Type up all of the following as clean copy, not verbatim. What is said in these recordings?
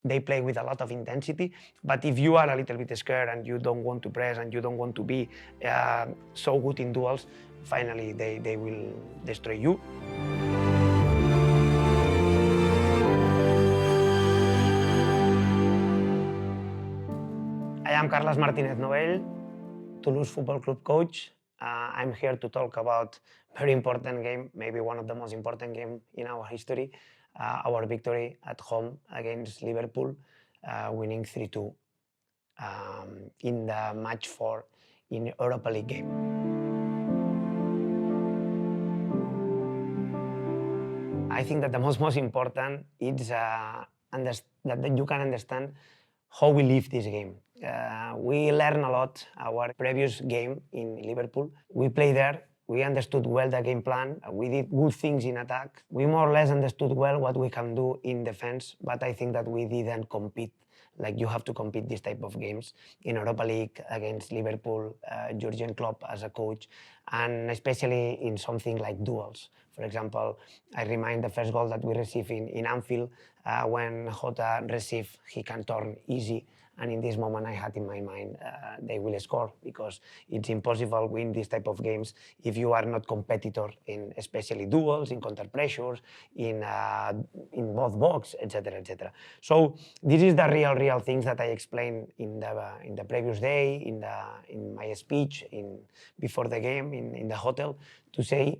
they play with a lot of intensity, but if you are a little bit scared and you don't want to press and you don't want to be so good in duels, finally they will destroy you. I am Carles Martínez Novell, Toulouse Football Club coach. I'm here to talk about a very important game, maybe one of the most important games in our history, our victory at home against Liverpool, winning 3-2 in the match 4 in Europa League game. I think that the most important is that you can understand how we live this game. We learned a lot our previous game in Liverpool. We played there. We understood well the game plan. We did good things in attack. We more or less understood well what we can do in defense, but I think that we didn't compete like you have to compete this type of games in Europa League against Liverpool, Jürgen Klopp as a coach, and especially in something like duels. For example, I remind the first goal that we received in Anfield, when Jota received, he can turn easy. And in this moment, I had in my mind, they will score, because it's impossible to win this type of games if you are not competitor in especially duels, in counter pressures, in both box, etc., etc. So this is the real things that I explained in the previous day, in my speech, before the game, in the hotel, to say,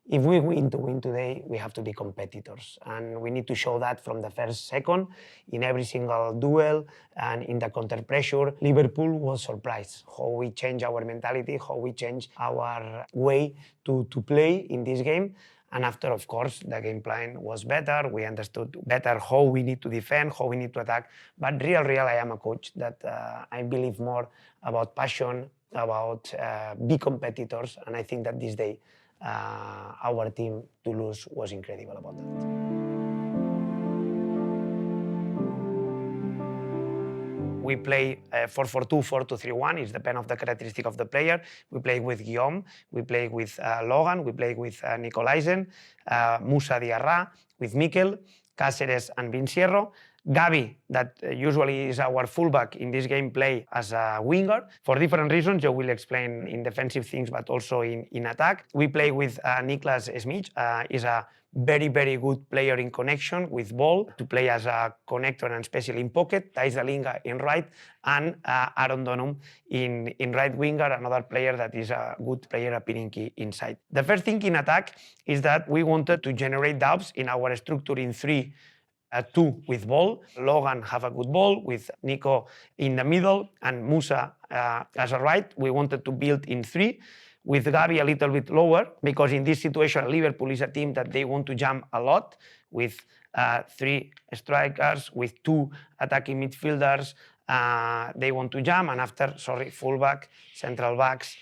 if we win to win today, we have to be competitors. And we need to show that from the first second, in every single duel and in the counter pressure. Liverpool was surprised how we change our mentality, how we change our way to play in this game. And after, of course, the game plan was better. We understood better how we need to defend, how we need to attack. But real, I am a coach that I believe more about passion, about be competitors. And I think that this day, our team, Toulouse, was incredible about that. We play 4-4-2, 4-2-3-1. It depends on the characteristic of the player. We play with Guillaume, we play with Logan, we play with Nicolaisen, Musa Diarra, with Mikel, Cásseres and Vincierro. Gavi, that usually is our fullback in this game, play as a winger. For different reasons, I will explain in defensive things, but also in attack. We play with Niklas Smith, is a very good player in connection with ball, to play as a connector and especially in pocket. Thijs Dallinga in right, and Aron Dønnum in right winger, another player that is a good player appearing inside. The first thing in attack is that we wanted to generate doubts in our structure in 3-2 with ball. Logan have a good ball with Nico in the middle and Musa as a right. We wanted to build in 3 with Gavi a little bit lower, because in this situation Liverpool is a team that they want to jump a lot with 3 strikers, with 2 attacking midfielders. They want to jump, and after, fullback, central backs,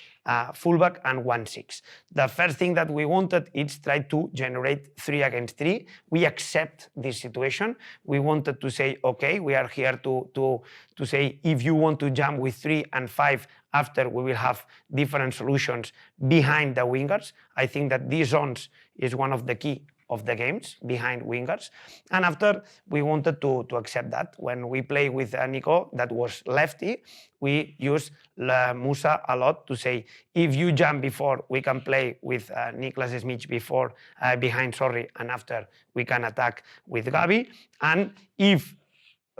fullback and 1-6. The first thing that we wanted is try to generate 3 against 3. We accept this situation. We wanted to say, okay, we are here to say, if you want to jump with 3 and 5, after we will have different solutions behind the wingers. I think that these zones is one of the key of the games, behind wingers. And after, we wanted to accept that. When we play with Nico, that was lefty, we use Musa a lot to say, if you jump before, we can play with Niklas Smith behind, and after we can attack with Gavi. And if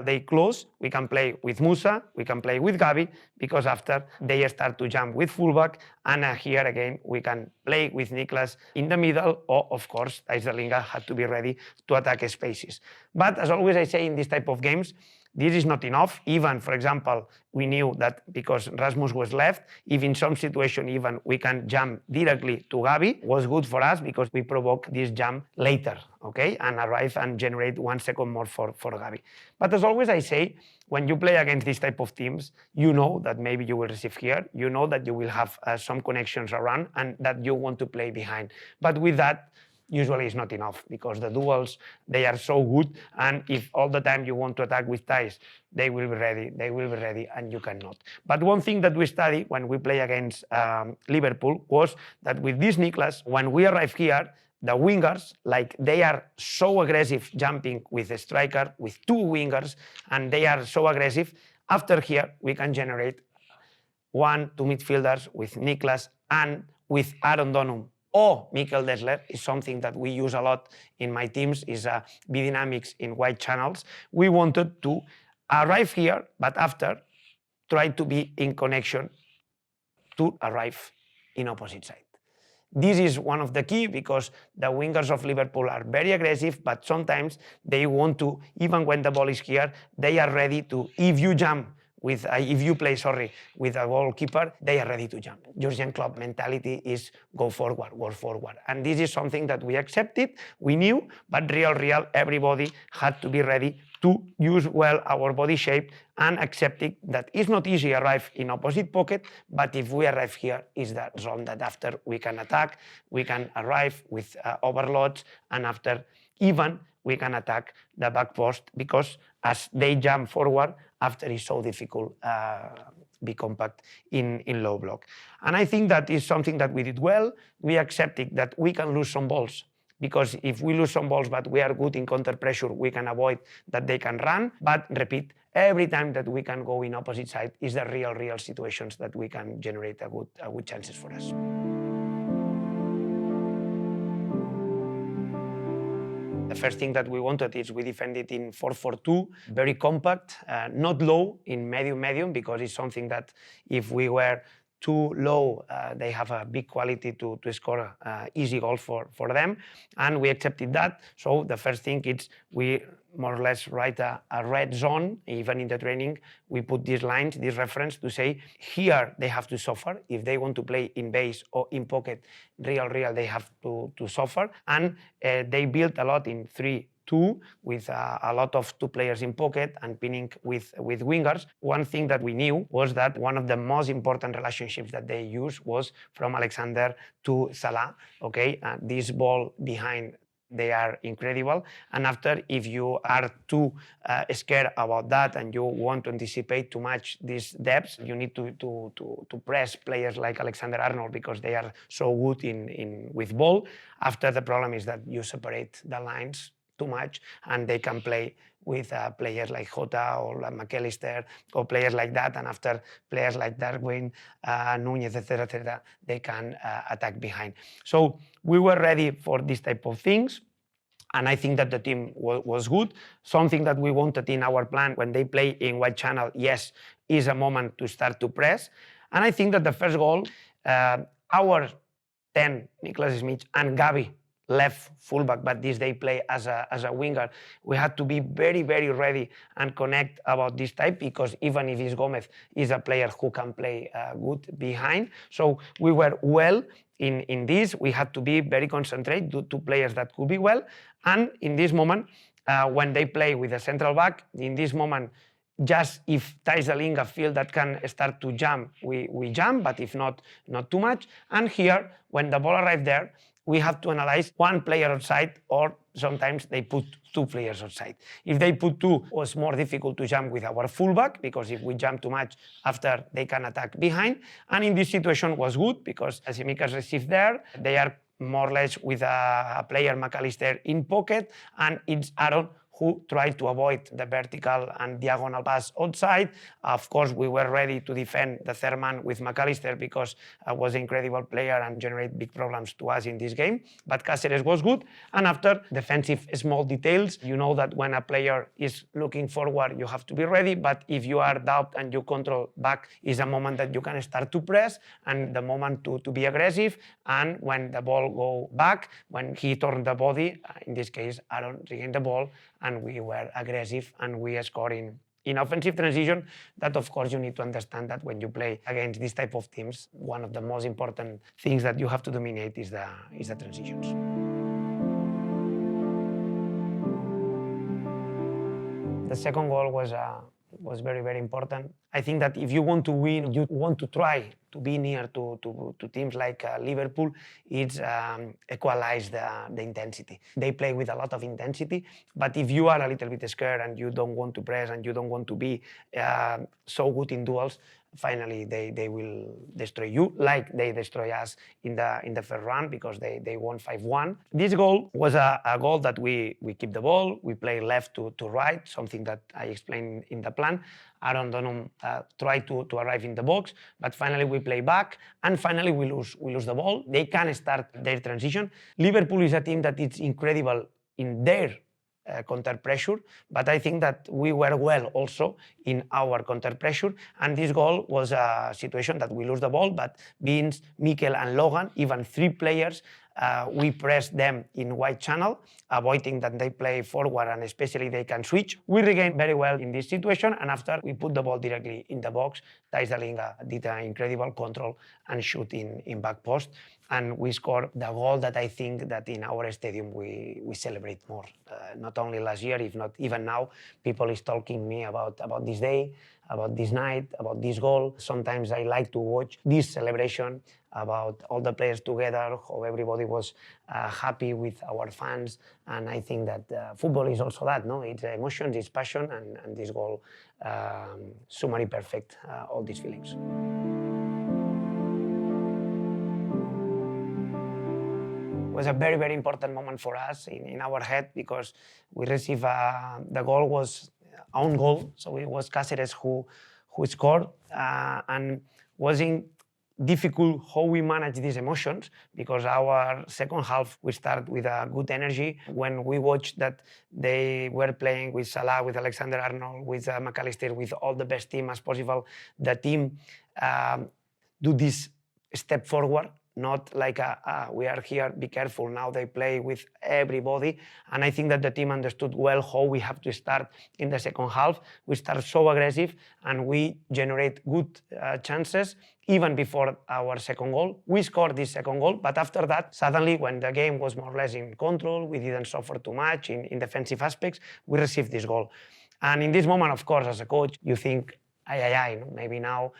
they close, we can play with Musa, we can play with Gavi, because after they start to jump with fullback, and here again we can play with Niklas in the middle, or of course Thijs Dallinga had to be ready to attack spaces. But as always I say in this type of games, this is not enough. Even, for example, we knew that because Rasmus was left, if in some situation even we can jump directly to Gavi, was good for us because we provoke this jump later, okay, and arrive and generate 1 second more for Gavi. But as always I say, when you play against this type of teams, you know that maybe you will receive here, you know that you will have some connections around and that you want to play behind. But with that, usually it's not enough, because the duels, they are so good, and if all the time you want to attack with Thijs, they will be ready, and you cannot. But one thing that we study when we play against Liverpool was that with this Niklas, when we arrive here, the wingers, like they are so aggressive jumping with a striker, with two wingers, and they are so aggressive. After here, we can generate 1, 2 midfielders with Niklas and with Aron Dønnum or Mikel Dessler is something that we use a lot in my teams, is B-dynamics in wide channels. We wanted to arrive here, but after, try to be in connection to arrive in opposite side. This is one of the key because the wingers of Liverpool are very aggressive, but sometimes they want to, even when the ball is here, they are ready to, if you play with a goalkeeper, they are ready to jump. Jürgen Klopp mentality is go forward. And this is something that we accepted, we knew, but real, everybody had to be ready to use well our body shape and accepting that it's not easy to arrive in opposite pocket, but if we arrive here, is the zone that after we can attack, we can arrive with overloads, and after even we can attack the back post because as they jump forward, after it's so difficult be compact in low block. And I think that is something that we did well. We accepted that we can lose some balls because if we lose some balls but we are good in counter pressure, we can avoid that they can run. But repeat, every time that we can go in opposite side is the real situations that we can generate a good chances for us. The first thing that we wanted is we defended in 4-4-2, very compact, not low, in medium, because it's something that if we were too low, they have a big quality to score easy goals for them, and we accepted that. So the first thing is we more or less write a red zone. Even in the training, we put these lines, this reference to say here they have to suffer. If they want to play in base or in pocket, real, they have to suffer. And they built a lot in 3-2 with a lot of 2 players in pocket and pinning with wingers. One thing that we knew was that one of the most important relationships that they used was from Alexander to Salah. Okay, this ball behind, they are incredible. And after, if you are too scared about that and you want to anticipate too much these depths, you need to press players like Alexander-Arnold because they are so good with ball. After, the problem is that you separate the lines too much and they can play with players like Jota or like McAllister or players like that, and after players like Darwin, Núñez, etc., they can attack behind. So we were ready for this type of things, and I think that the team was good. Something that we wanted in our plan when they play in wide channel, yes, is a moment to start to press. And I think that the first goal, our 10, Nicholas Smith and Gavi, left fullback, but this they play as a winger. We had to be very ready and connect about this type because even if Gomez is a player who can play good behind, so we were well in this. We had to be very concentrated to players that could be well, and in this moment, when they play with a central back, in this moment, just if Thijs Dallinga feel that can start to jump, we jump, but if not too much. And here, when the ball arrived there, we have to analyze one player outside, or sometimes they put 2 players outside. If they put 2, it was more difficult to jump with our fullback, because if we jump too much, after they can attack behind. And in this situation was good, because as Simicas received there, they are more or less with a player, McAllister, in pocket, and it's Aron who tried to avoid the vertical and diagonal pass outside. Of course, we were ready to defend the third man with McAllister because was an incredible player and generate big problems to us in this game. But Cásseres was good. And after, defensive small details. You know that when a player is looking forward, you have to be ready. But if you are doubt and you control back, is a moment that you can start to press and the moment to be aggressive. And when the ball go back, when he turned the body, in this case, Aron regained the ball, and we were aggressive and we scored in offensive transition. That, of course, you need to understand that when you play against this type of teams, one of the most important things that you have to dominate is the transitions. The second goal was very important. I think that if you want to win, you want to try to be near to teams like Liverpool, it's equalize the intensity. They play with a lot of intensity, but if you are a little bit scared and you don't want to press and you don't want to be so good in duels, finally they will destroy you, like they destroy us in the first round, because they won 5-1. This goal was a goal that we keep the ball, we play left to right, something that I explained in the plan. Aron Dønnum tried to arrive in the box, but finally we play back, and finally we lose the ball. They can start their transition. Liverpool is a team that is incredible in their counter pressure, but I think that we were well also in our counter pressure, and this goal was a situation that we lose the ball, but Vince, Mikel and Logan, even 3 players, we press them in wide channel, avoiding that they play forward and especially they can switch. We regained very well in this situation, and after we put the ball directly in the box, Thijs Dallinga did an incredible control and shoot in back post, and we scored the goal that I think that in our stadium we celebrate more. Not only last year, if not even now, people is talking me about this day, about this night, about this goal. Sometimes I like to watch this celebration, about all the players together, how everybody was happy with our fans, and I think that football is also that, no? It's emotions, it's passion, and this goal summary perfect all these feelings. It was a very, very important moment for us in our head, because we received the goal was own goal, so it was Cásseres who scored, and wasn't difficult how we manage these emotions, because our second half we start with a good energy. When we watched that they were playing with Salah, with Alexander-Arnold, with McAllister, with all the best team as possible, the team do this step forward, not like we are here, be careful, now they play with everybody. And I think that the team understood well how we have to start in the second half. We start so aggressive and we generate good chances even before our second goal. We scored this second goal, but after that, suddenly when the game was more or less in control, we didn't suffer too much in defensive aspects, we received this goal. And in this moment, of course, as a coach, you think, maybe now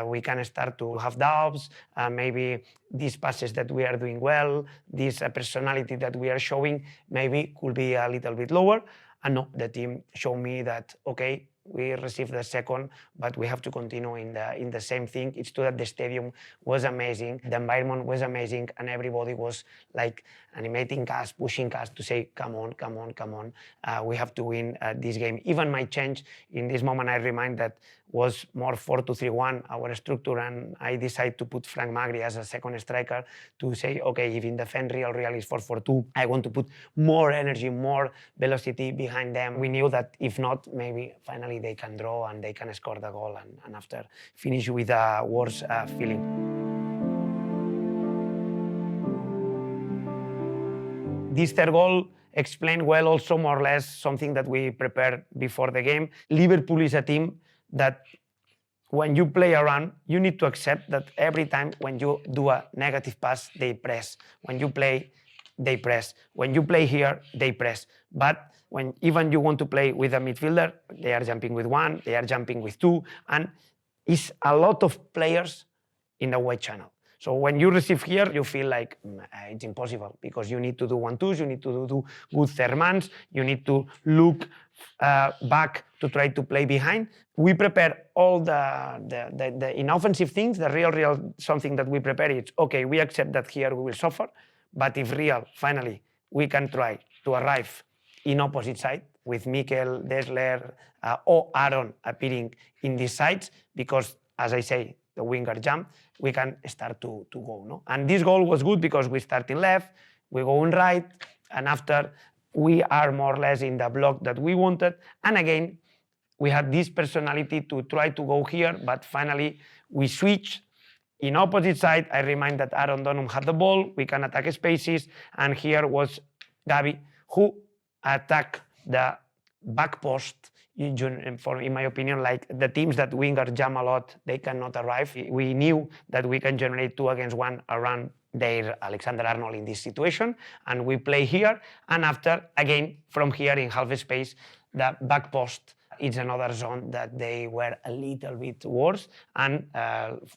we can start to have doubts, maybe these passes that we are doing well, this personality that we are showing, maybe could be a little bit lower. And no, the team showed me that, okay, we received the second, but we have to continue in the same thing. It's true that the stadium was amazing, the environment was amazing, and everybody was like animating us, pushing us to say, come on, come on, come on. We have to win this game. Even my change in this moment, I remind that was more 4-2-3-1, our structure, and I decided to put Frank Magri as a second striker to say, okay, if in defense Real is 4-4-2, I want to put more energy, more velocity behind them. We knew that if not, maybe finally they can draw and they can score the goal, and after finish with a worse feeling. This third goal explained well also more or less something that we prepared before the game. Liverpool is a team that when you play around, you need to accept that every time when you do a negative pass, they press. When you play, they press. When you play here, they press. But when even you want to play with a midfielder, they are jumping with one, they are jumping with two, and it's a lot of players in the wide channel. So when you receive here, you feel like it's impossible, because you need to do 1-2s, you need to do good third mans, you need to look back to try to play behind. We prepare all the inoffensive things, the real something that we prepare is, okay, we accept that here we will suffer, but if real, finally, we can try to arrive in opposite side with Mikel, Dessler, or Aron appearing in these sides, because, as I say, the winger jump, we can start to go. No? And this goal was good because we start in left, we go in right, and after we are more or less in the block that we wanted. And again, we had this personality to try to go here, but finally we switch in opposite side. I remind that Aron Dønnum had the ball, we can attack spaces, and here was Gavi who attacked the back post. In my opinion, like the teams that winger jam a lot, they cannot arrive. We knew that we can generate 2 against 1 around their Alexander-Arnold in this situation, and we play here, and after, again, from here in half space, the back post it's another zone that they were a little bit worse, and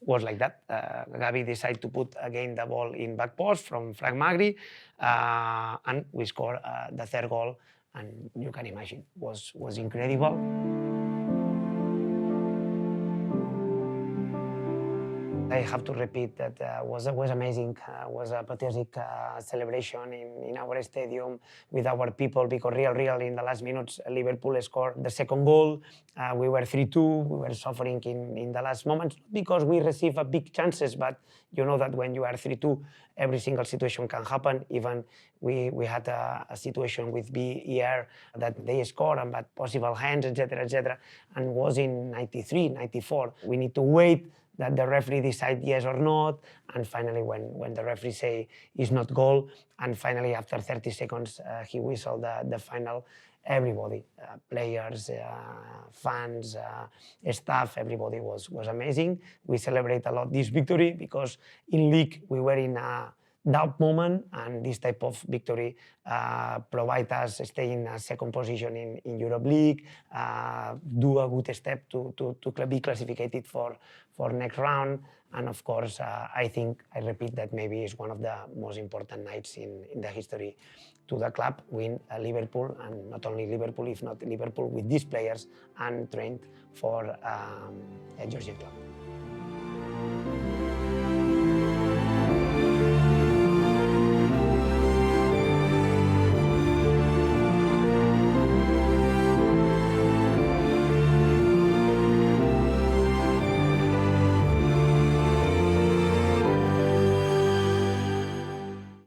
was like that. Gavi decided to put again the ball in back post from Frank Magri, and we scored the third goal, and you can imagine, was incredible. I have to repeat that was amazing. Was a pathetic celebration in our stadium with our people, because real in the last minutes Liverpool scored the second goal. We were 3-2. We were suffering in the last moments because we received big chances, but you know that when you are 3-2, every single situation can happen. Even we had a situation with BER that they scored, but possible hands, etc., and was in 93, 94. We need to wait that the referee decide yes or not, and finally when the referee say is not goal, and finally after 30 seconds he whistled the final, everybody, players, fans, staff, everybody was amazing. We celebrate a lot this victory because in league we were in a doubt moment, and this type of victory provide us stay in a second position in Europa League, do a good step to be classified for next round, and of course I think, I repeat, that maybe is one of the most important nights in the history to the club, win Liverpool, and not only Liverpool, if not Liverpool with these players, and trained for a Georgian club.